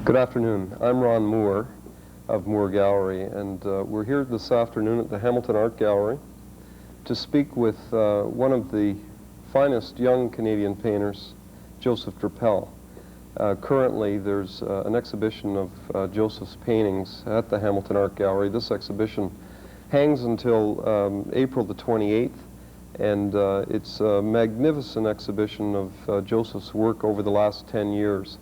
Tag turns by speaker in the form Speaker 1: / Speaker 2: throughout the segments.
Speaker 1: Good afternoon. I'm Ron Moore of Moore Gallery, and we're here this afternoon at the Hamilton Art Gallery to speak with one of the finest young Canadian painters, Joseph Drapell. Currently, there's an exhibition of Joseph's paintings at the Hamilton Art Gallery. This exhibition hangs until April the 28th, and it's a magnificent exhibition of Joseph's work over the last 10 years.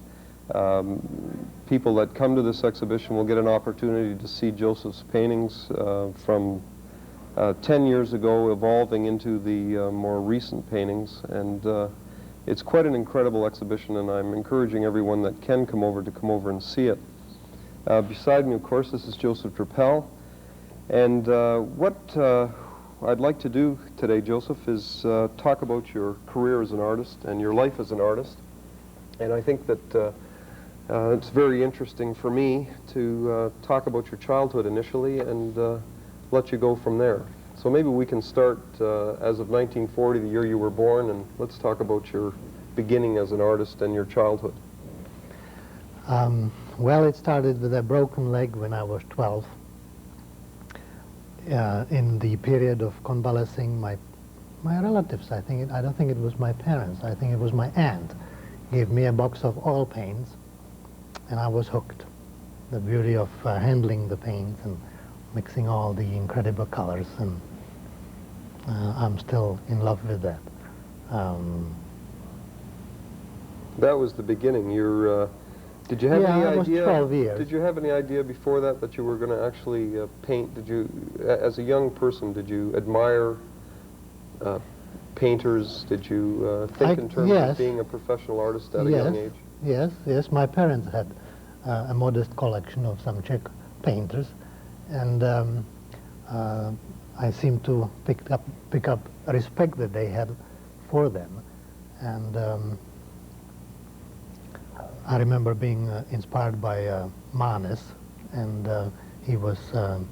Speaker 1: People that come to this exhibition will get an opportunity to see Joseph's paintings from 10 years ago, evolving into the more recent paintings, and it's quite an incredible exhibition, and I'm encouraging everyone that can come over and see it. Beside me, of course, this is Joseph Drapell, and what I'd like to do today, Joseph, is talk about your career as an artist and your life as an artist, and I think that it's very interesting for me to talk about your childhood initially and let you go from there. So maybe we can start as of 1940, the year you were born, and let's talk about your beginning as an artist and your childhood.
Speaker 2: Well, it started with a broken leg when I was 12. In the period of convalescing, my relatives, I don't think it was my parents, I think it was my aunt, gave me a box of oil paints, and I was hooked. The beauty of handling the paints and mixing all the incredible colors, and I'm still in love with that.
Speaker 1: That was the beginning. Did you have any idea?
Speaker 2: I was 12 years.
Speaker 1: Did you have any idea before that you were going to actually paint? Did you, as a young person, did you admire painters? Did you think in terms of being a professional artist at a young age?
Speaker 2: Yes. My parents had a modest collection of some Czech painters, and I seemed to pick up a respect that they had for them. And I remember being inspired by Manes, and he was a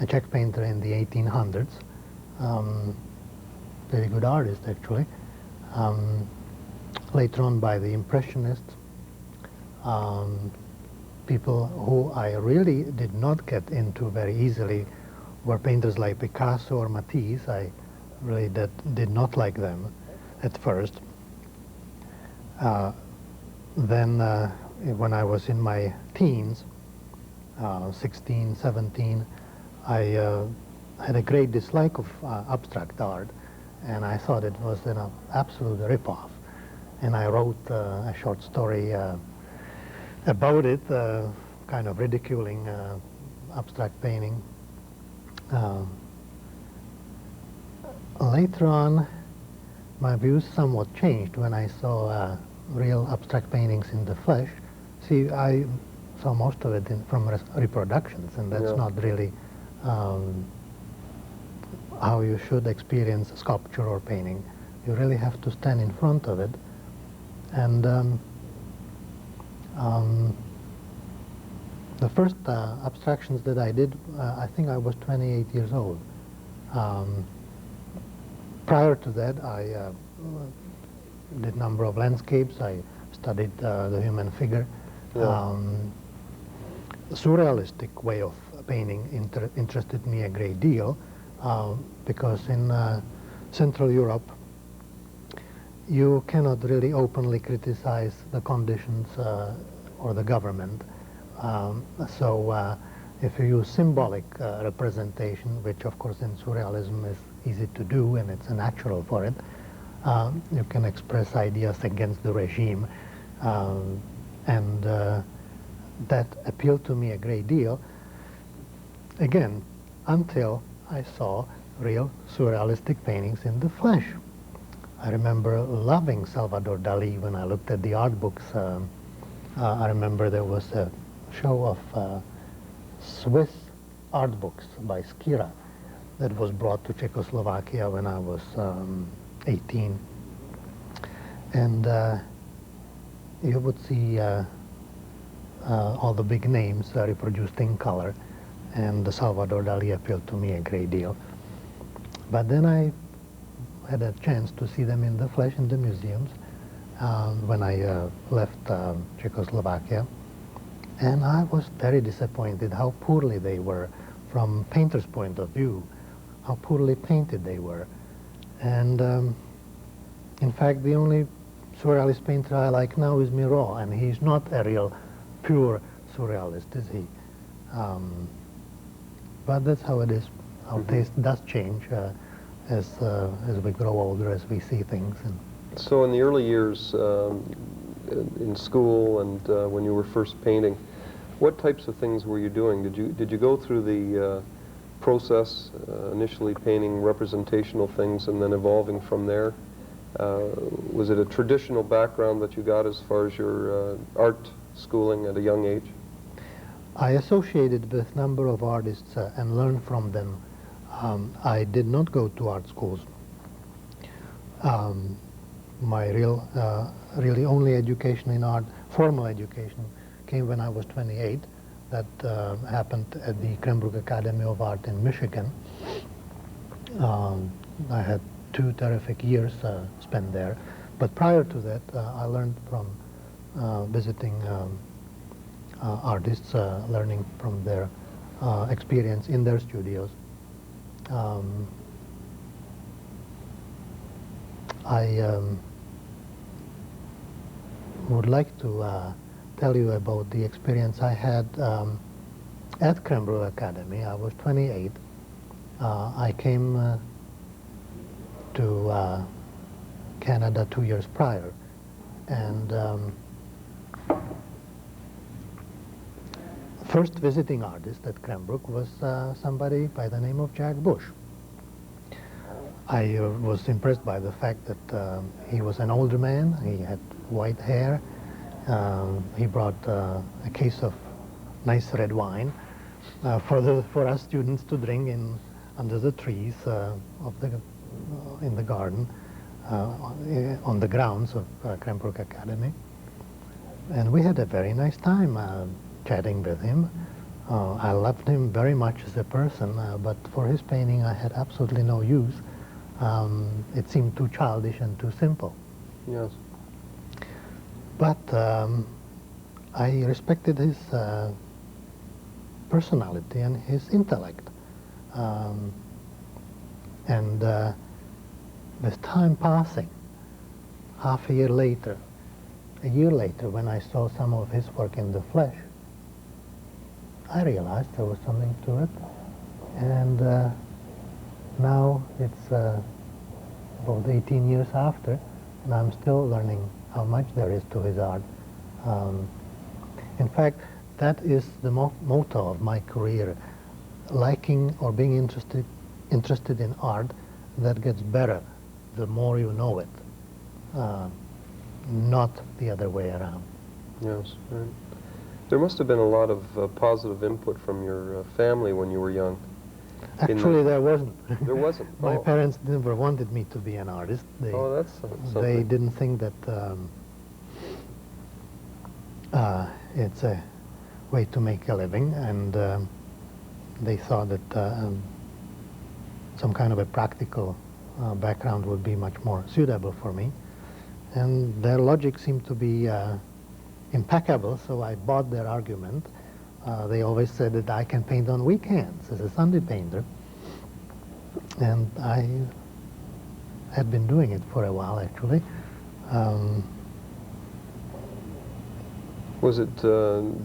Speaker 2: Czech painter in the 1800s. Very good artist, actually. Later on by the Impressionists. People who I really did not get into very easily were painters like Picasso or Matisse. I really did not like them at first. Then when I was in my teens, 16, 17, I had a great dislike of abstract art, and I thought it was an absolute rip-off. And I wrote a short story about it, kind of ridiculing abstract painting. Later on, my views somewhat changed when I saw real abstract paintings in the flesh. See, I saw most of it from reproductions, and that's not really how you should experience sculpture or painting. You really have to stand in front of it. And the first abstractions that I did, I think I was 28 years old. Prior to that, I did a number of landscapes. I studied the human figure. Surrealistic way of painting interested me a great deal because in Central Europe, you cannot really openly criticize the conditions or the government. So if you use symbolic representation, which of course in Surrealism is easy to do and it's natural for it, you can express ideas against the regime. And that appealed to me a great deal, again, until I saw real surrealistic paintings in the flesh. I remember loving Salvador Dali when I looked at the art books. I remember there was a show of Swiss art books by Skira that was brought to Czechoslovakia when I was 18. And you would see all the big names reproduced in color, and the Salvador Dali appealed to me a great deal. But then I had a chance to see them in the flesh in the museums when I left Czechoslovakia. And I was very disappointed how poorly they were from painter's point of view, how poorly painted they were. And in fact, the only surrealist painter I like now is Miro, and he's not a real pure surrealist, is he? But that's how it is. Our taste does change as we grow older, as we see things. And
Speaker 1: so in the early years in school and when you were first painting, what types of things were you doing? Did you go through the process, initially painting representational things and then evolving from there? Was it a traditional background that you got as far as your art schooling at a young age?
Speaker 2: I associated with a number of artists and learned from them. I did not go to art schools. My really only education in art, formal education, came when I was 28. That happened at the Cranbrook Academy of Art in Michigan. I had 2 terrific years spent there. But prior to that, I learned from visiting artists, learning from their experience in their studios. I would like to tell you about the experience I had at Cranbrook Academy. I was 28. I came to Canada 2 years prior, and first visiting artist at Cranbrook was somebody by the name of Jack Bush. I was impressed by the fact that he was an older man. He had white hair. He brought a case of nice red wine for us students to drink under the trees in the garden on the grounds of Cranbrook Academy. And we had a very nice time chatting with him. I loved him very much as a person, but for his painting I had absolutely no use. It seemed too childish and too simple.
Speaker 1: Yes.
Speaker 2: But I respected his personality and his intellect. And with time passing, a year later, when I saw some of his work in the flesh, I realized there was something to it. And now it's about 18 years after, and I'm still learning how much there is to his art. In fact, that is the motto of my career: liking or being interested in art that gets better the more you know it, not the other way around.
Speaker 1: Yes, right. There must have been a lot of positive input from your family when you were young.
Speaker 2: Actually, there wasn't.
Speaker 1: There wasn't?
Speaker 2: My parents never wanted me to be an artist.
Speaker 1: That's something.
Speaker 2: They didn't think that it's a way to make a living, and they thought that some kind of a practical background would be much more suitable for me. And their logic seemed to be impeccable, so I bought their argument. They always said that I can paint on weekends as a Sunday painter, and I had been doing it for a while, actually.
Speaker 1: Was it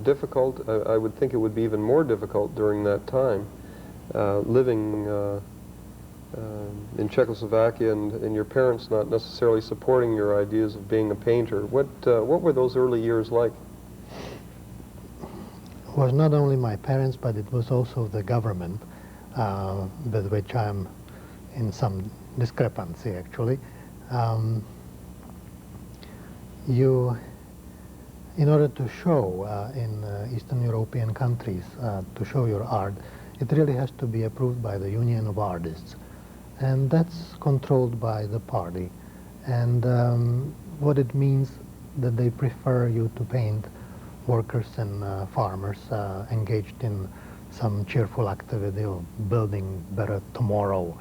Speaker 1: difficult? I would think it would be even more difficult during that time, living in Czechoslovakia and your parents not necessarily supporting your ideas of being a painter. What were those early years like?
Speaker 2: It was not only my parents, but it was also the government, with which I'm in some discrepancy, actually. In order to show in Eastern European countries, to show your art, it really has to be approved by the Union of Artists. And that's controlled by the party. And what it means that they prefer you to paint workers and farmers engaged in some cheerful activity of building better tomorrow.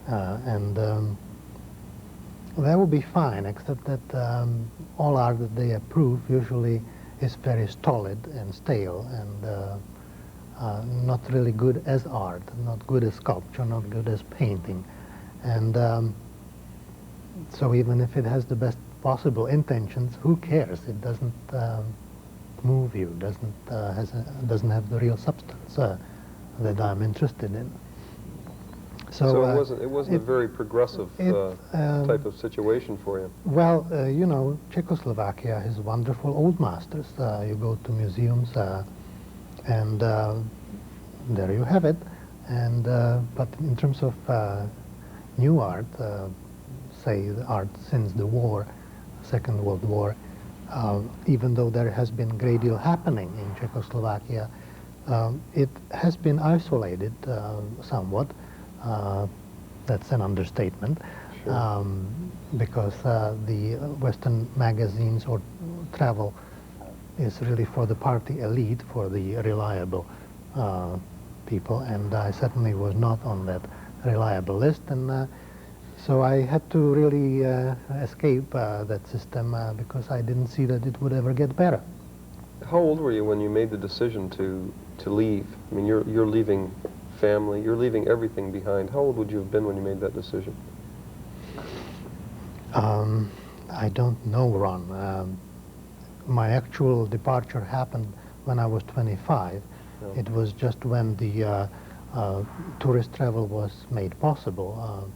Speaker 2: And that would be fine, except that all art that they approve usually is very stolid and stale and not really good as art, not good as sculpture, not good as painting. And so even if it has the best possible intentions, who cares? It doesn't move you, doesn't have the real substance that I'm interested in.
Speaker 1: So it wasn't a very progressive type of situation for you.
Speaker 2: Well, you know, Czechoslovakia has wonderful old masters. You go to museums, and there you have it. And but in terms of new art, say the art since the war, Second World War, even though there has been a great deal happening in Czechoslovakia, it has been isolated somewhat. That's an understatement.
Speaker 1: Sure.
Speaker 2: Because the Western magazines or travel is really for the party elite, for the reliable people, and I certainly was not on that reliable list, and so I had to really escape that system because I didn't see that it would ever get better.
Speaker 1: How old were you when you made the decision to leave? I mean, you're leaving family, you're leaving everything behind. How old would you have been when you made that decision?
Speaker 2: I don't know, Ron. My actual departure happened when I was 25.
Speaker 1: Oh.
Speaker 2: It was just when the tourist travel was made possible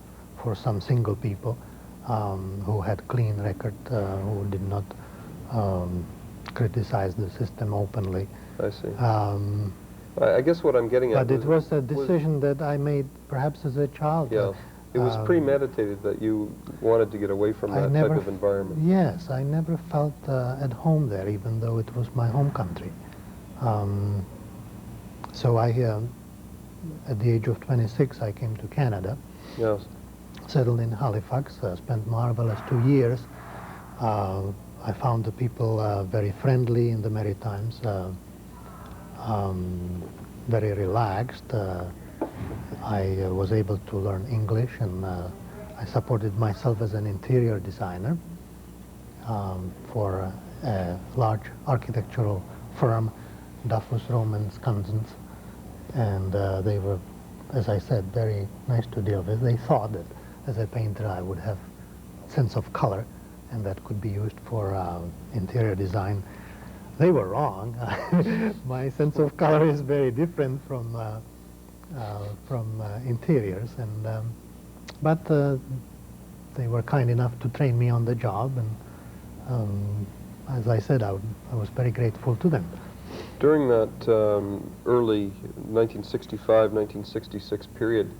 Speaker 2: for some single people who had clean record, who did not criticize the system openly.
Speaker 1: I see. I guess what I'm getting at
Speaker 2: but it was a decision that I made perhaps as a child.
Speaker 1: Yeah. It was premeditated that you wanted to get away from that type of environment.
Speaker 2: Yes, I never felt at home there, even though it was my home country. So I, at the age of 26, I came to Canada.
Speaker 1: Yes.
Speaker 2: Settled in Halifax, spent marvelous 2 years. I found the people very friendly in the Maritimes, very relaxed. I was able to learn English, and I supported myself as an interior designer for a large architectural firm, Duffus, Romans, Cousins, and they were, as I said, very nice to deal with. They thought that as a painter I would have sense of color, and that could be used for interior design. They were wrong. My sense of color is very different from interiors, and but they were kind enough to train me on the job, and as I said, I was very grateful to them.
Speaker 1: During that early 1965, 1966 period,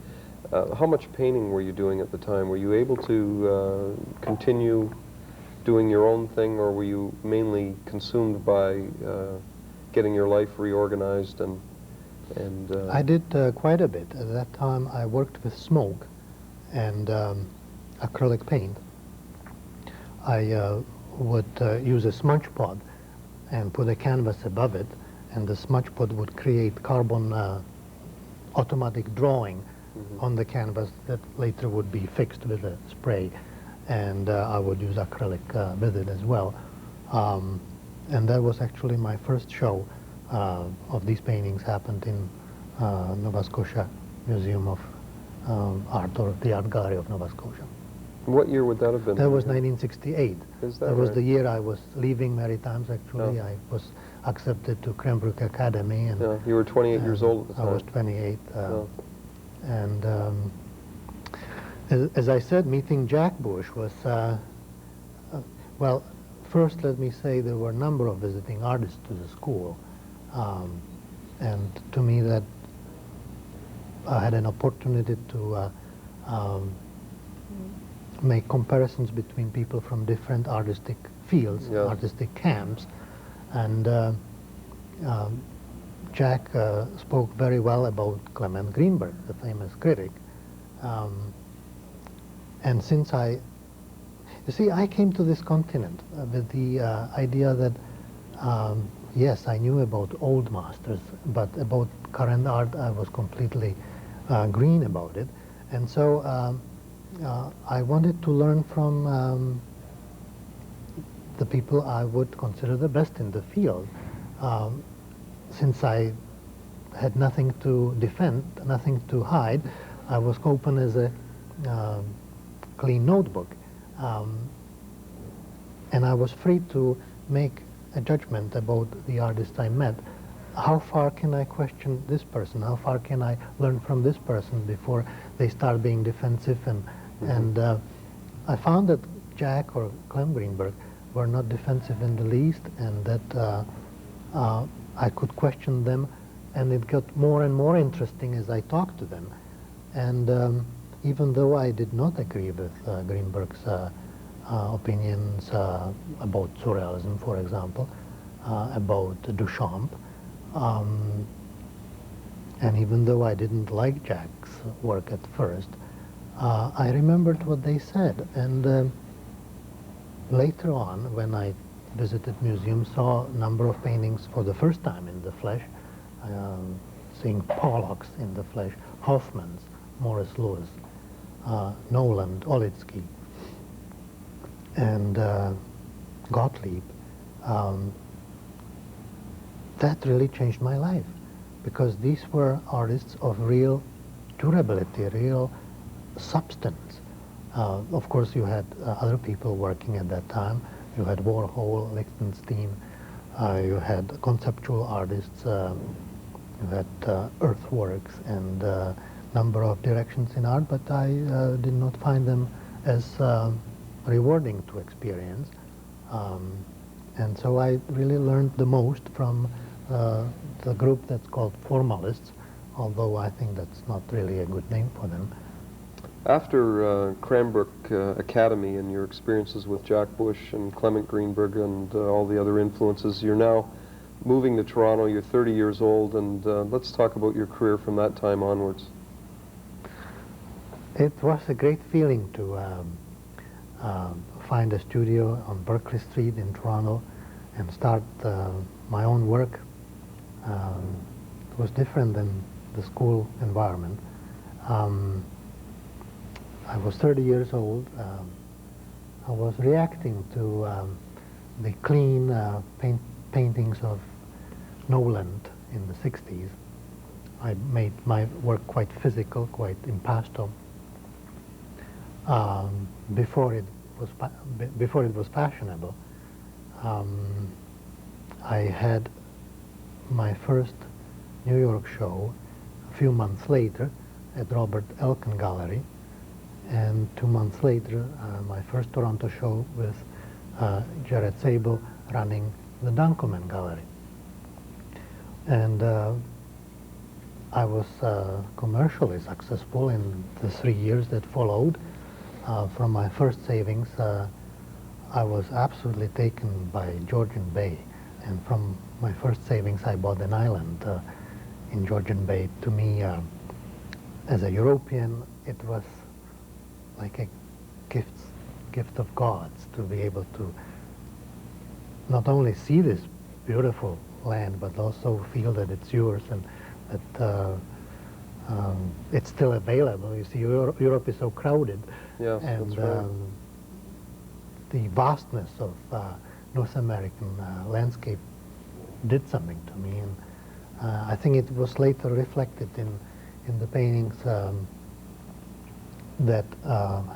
Speaker 1: how much painting were you doing at the time? Were you able to continue doing your own thing, or were you mainly consumed by getting your life reorganized and
Speaker 2: I did quite a bit. At that time I worked with smoke and acrylic paint. I would use a smudge pod and put a canvas above it, and the smudge pod would create carbon automatic drawing on the canvas that later would be fixed with a spray, and I would use acrylic with it as well. And that was actually my first show of these paintings. Happened in Nova Scotia Museum of Art, or the Art Gallery of Nova Scotia.
Speaker 1: What year would that have been?
Speaker 2: That was 1968.
Speaker 1: Is that
Speaker 2: That was
Speaker 1: right?
Speaker 2: the year I was leaving Maritimes, actually.
Speaker 1: Oh.
Speaker 2: I was accepted to Cranbrook Academy. And
Speaker 1: Yeah, you were 28 years old at the time.
Speaker 2: I was 28.
Speaker 1: Oh.
Speaker 2: And as I said, meeting Jack Bush was, well, first let me say there were a number of visiting artists to the school. And to me that I had an opportunity to make comparisons between people from different artistic fields,
Speaker 1: Yes.
Speaker 2: artistic camps. And Jack spoke very well about Clement Greenberg, the famous critic. And since you see, I came to this continent with the idea that, yes, I knew about old masters, but about current art I was completely green about it. And so I wanted to learn from the people I would consider the best in the field. Since I had nothing to defend, nothing to hide, I was open as a clean notebook. And I was free to make a judgment about the artist I met. How far can I question this person? How far can I learn from this person before they start being defensive? And I found that Jack or Clem Greenberg were not defensive in the least, and that I could question them, and it got more and more interesting as I talked to them. And even though I did not agree with Greenberg's opinions about surrealism, for example, about Duchamp, and even though I didn't like Jack's work at first, I remembered what they said. And later on, when I visited museums, saw a number of paintings for the first time in the flesh, seeing Pollock's in the flesh, Hoffman's, Morris Louis, Noland, Olitsky, and Gottlieb, that really changed my life, because these were artists of real durability, real substance. Of course, you had other people working at that time. You had Warhol, Lichtenstein, you had conceptual artists, you had earthworks and a number of directions in art, but I did not find them as rewarding to experience. And so I really learned the most from the group that's called formalists, although I think that's not really a good name for them.
Speaker 1: After Cranbrook Academy and your experiences with Jack Bush and Clement Greenberg and all the other influences, you're now moving to Toronto. You're 30 years old, and let's talk about your career from that time onwards.
Speaker 2: It was a great feeling to find a studio on Berkeley Street in Toronto and start my own work. It was different than the school environment. I was 30 years old. I was reacting to the clean paintings of Noland in the 60s. I made my work quite physical, quite impasto. Before it was fashionable. I had my first New York show a few months later at Robert Elkin Gallery, and 2 months later my first Toronto show with Jared Sable running the Dunkelman Gallery. And I was commercially successful in the 3 years that followed. From my first savings, I was absolutely taken by Georgian Bay, and from my first savings I bought an island in Georgian Bay. To me, as a European, it was like a gift of gods to be able to not only see this beautiful land, but also feel that it's yours and that it's still available. You see, Europe is so crowded.
Speaker 1: Yes,
Speaker 2: and
Speaker 1: that's right.
Speaker 2: The vastness of North American landscape did something to me, and I think it was later reflected in the paintings that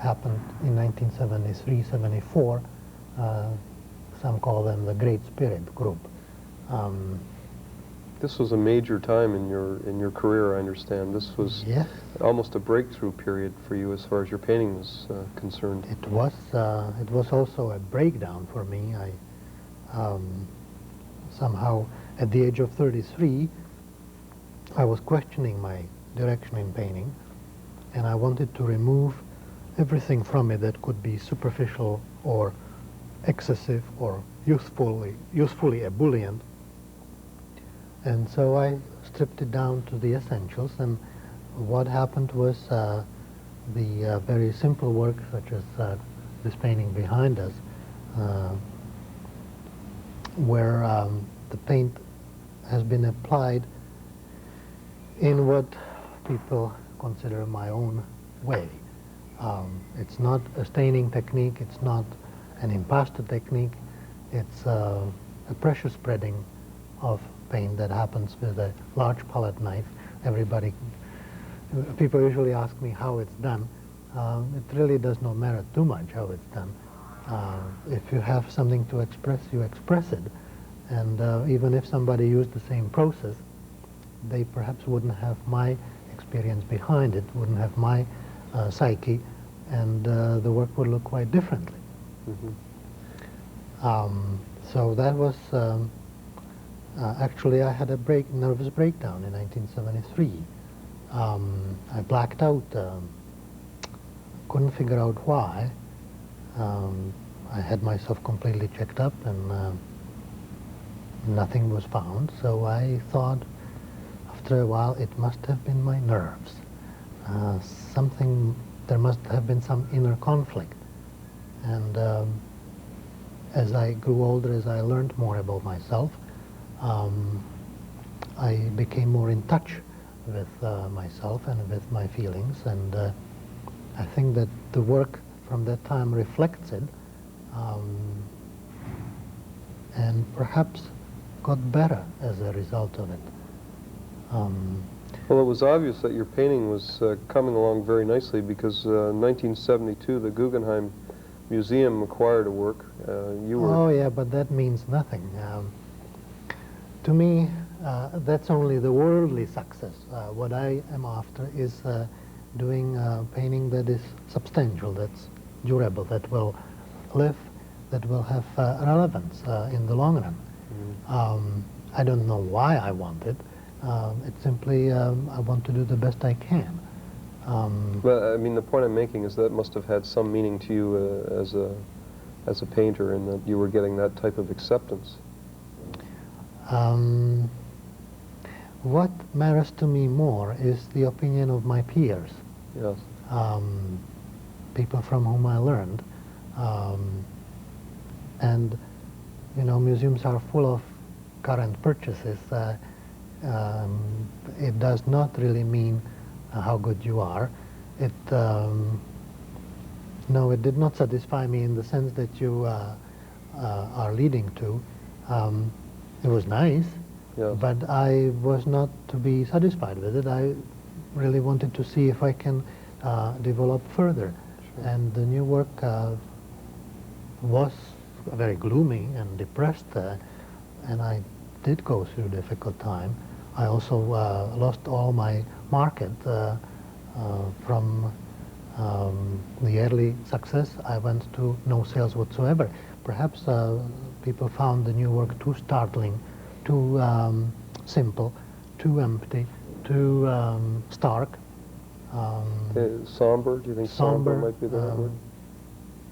Speaker 2: happened in 1973-74. Some call them the Great Spirit Group.
Speaker 1: This was a major time in your career, I understand. This was
Speaker 2: Yes,
Speaker 1: almost a breakthrough period for you as far as your painting was concerned.
Speaker 2: it was. It was also a breakdown for me. I somehow, at the age of 33, I was questioning my direction in painting, and I wanted to remove everything from it that could be superficial or excessive or usefully ebullient. And so I stripped it down to the essentials, and what happened was the very simple work, such as this painting behind us, where the paint has been applied in what people consider my own way. It's not a staining technique, it's not an impasto technique, It's a pressure spreading of paint that happens with a large palette knife. People usually ask me how it's done. It really does not matter too much how it's done. If you have something to express, you express it. And even if somebody used the same process, they perhaps wouldn't have my experience behind it, wouldn't have my psyche, and the work would look quite differently. So that was, actually I had a nervous breakdown in 1973. I blacked out, couldn't figure out why. I had myself completely checked up and nothing was found, so I thought after a while it must have been my nerves. There must have been some inner conflict. And as I grew older, as I learned more about myself, I became more in touch with myself and with my feelings, and I think that the work from that time reflects it, and perhaps got better as a result of it.
Speaker 1: Well, it was obvious that your painting was coming along very nicely, because in 1972 the Guggenheim Museum acquired a work.
Speaker 2: Oh yeah, but that means nothing. To me, that's only the worldly success. What I am after is doing painting that is substantial, that's durable, that will live, that will have relevance in the long run. I don't know why I want it. It's simply I want to do the best I can.
Speaker 1: Well, I mean, the point I'm making is that must have had some meaning to you as a painter, in that you were getting that type of acceptance.
Speaker 2: What matters to me more is the opinion of my peers.
Speaker 1: Yes.
Speaker 2: People from whom I learned. And, you know, museums are full of current purchases. It does not really mean how good you are. No, it did not satisfy me in the sense that you are leading to. It was nice,
Speaker 1: yes,
Speaker 2: but I was not to be satisfied with it. I really wanted to see if I can develop further. Sure. And the new work was very gloomy and depressed, and I did go through a difficult time. I also lost all my market from the early success. I went to no sales whatsoever. Perhaps people found the new work too startling, too simple, too empty, too stark.
Speaker 1: Somber? Do you think somber might be the right word?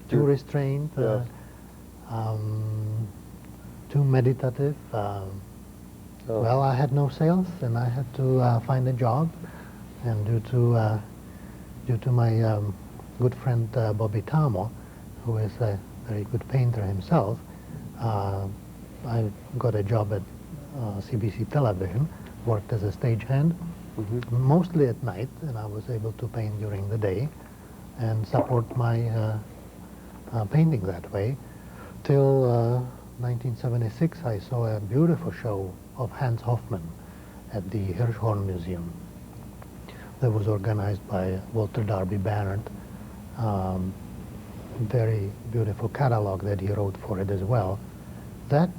Speaker 2: Too restrained,
Speaker 1: yes,
Speaker 2: too meditative. Well, I had no sales, and I had to find a job. And due to my good friend Bobby Tamo, who is a very good painter himself, I got a job at CBC Television, worked as a stagehand, mostly at night, and I was able to paint during the day and support my painting that way. Till 1976, I saw a beautiful show of Hans Hofmann at the Hirshhorn Museum that was organized by Walter Darby Barrett. Very beautiful catalog that he wrote for it as well. That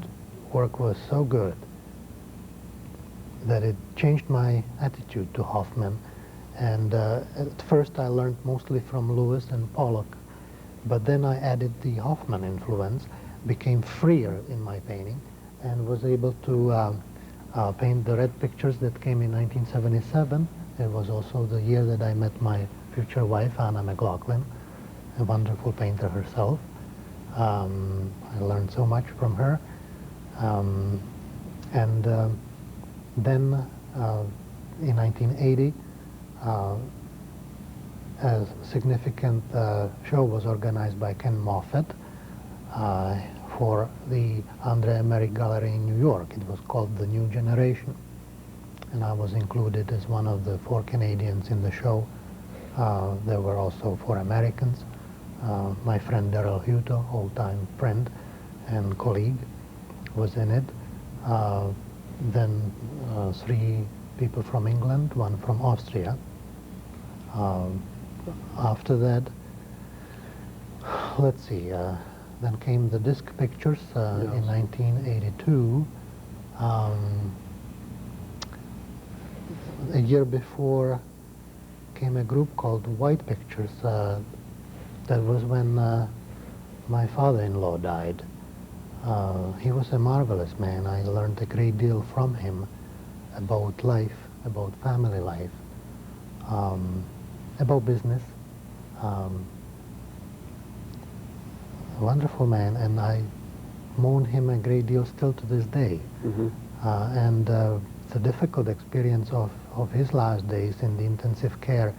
Speaker 2: work was so good that it changed my attitude to Hofmann. And at first I learned mostly from Lewis and Pollock, but then I added the Hofmann influence, became freer in my painting, and was able to paint the red pictures that came in 1977. It was also the year that I met my future wife, Anna McLaughlin, a wonderful painter herself. I learned so much from her. Then in 1980, a significant show was organized by Ken Moffat for the Andre Emmerich Gallery in New York. It was called The New Generation, and I was included as one of the 4 Canadians in the show. There were also 4 Americans. My friend Daryl Hutto, old-time friend, and colleague was in it. Then 3 people from England, 1 from Austria. After that, let's see, then came the disc pictures in 1982. A year before came a group called White Pictures. That was when my father-in-law died. He was a marvelous man. I learned a great deal from him about life, about family life, about business. A wonderful man, and I mourn him a great deal still to this day. And the difficult experience of his last days in the intensive care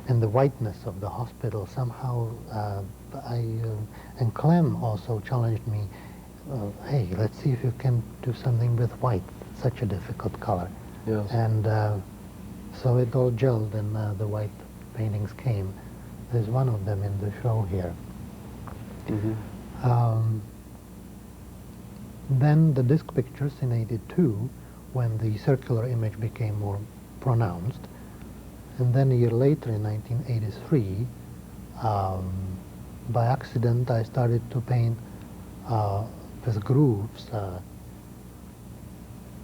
Speaker 2: and the whiteness of the hospital somehow, and Clem also challenged me, hey, let's see if you can do something with white, such a difficult color.
Speaker 1: Yes.
Speaker 2: And so it all gelled, and the white paintings came. There's one of them in the show here. Then the disc pictures in '82, when the circular image became more pronounced. And then a year later, in 1983, by accident, I started to paint with grooves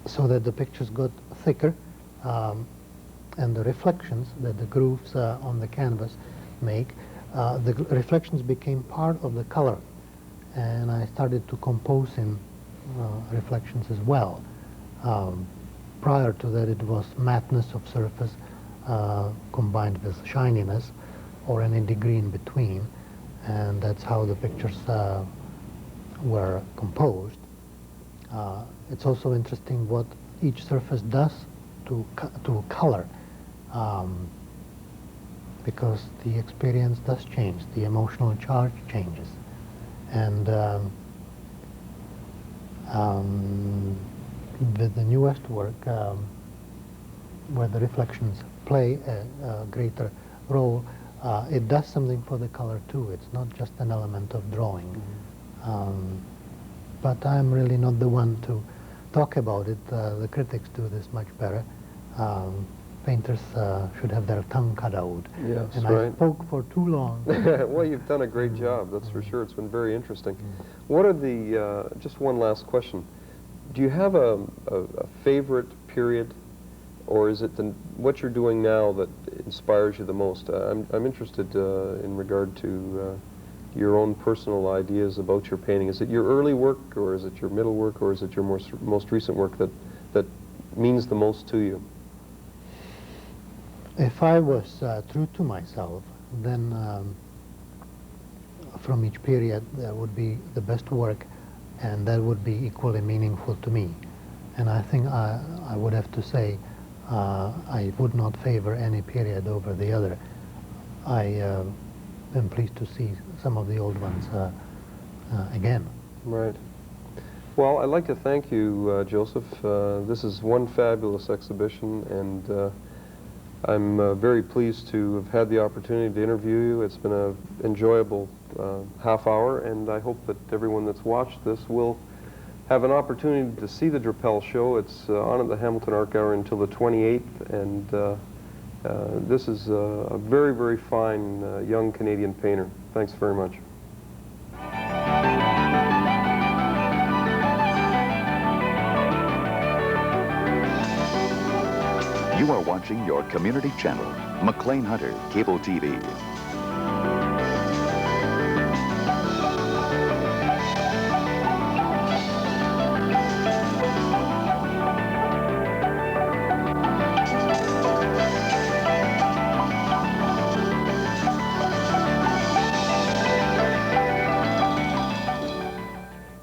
Speaker 2: so that the pictures got thicker, and the reflections that the grooves on the canvas make, the reflections became part of the color. And I started to compose in reflections as well. Prior to that, it was mattness of surface combined with shininess, or any degree in between, and that's how the pictures were composed. It's also interesting what each surface does to color, because the experience does change, the emotional charge changes. And with the newest work, where the reflections play a greater role, it does something for the color too. It's not just an element of drawing. But I'm really not the one to talk about it. The critics do this much better. Painters should have their tongue cut out.
Speaker 1: Yes,
Speaker 2: and
Speaker 1: right.
Speaker 2: I spoke for too long.
Speaker 1: Well, you've done a great job, that's for sure. It's been very interesting. What are the, just one last question. Do you have a favorite period, or is it what you're doing now that inspires you the most? I'm interested in regard to your own personal ideas about your painting. Is it your early work, or is it your middle work, or is it your most recent work that means the most to you?
Speaker 2: If I was true to myself, then from each period there would be the best work, and that would be equally meaningful to me. And I think I would have to say I would not favor any period over the other. I am pleased to see some of the old ones again.
Speaker 1: Right. Well, I'd like to thank you, Joseph. This is one fabulous exhibition, and I'm very pleased to have had the opportunity to interview you. It's been an enjoyable half hour, and I hope that everyone that's watched this will have an opportunity to see the Drapell show. It's on at the Hamilton Art Gallery until the 28th, and this is a very, very fine young Canadian painter. Thanks very much.
Speaker 3: You are watching your community channel, McLean Hunter Cable TV.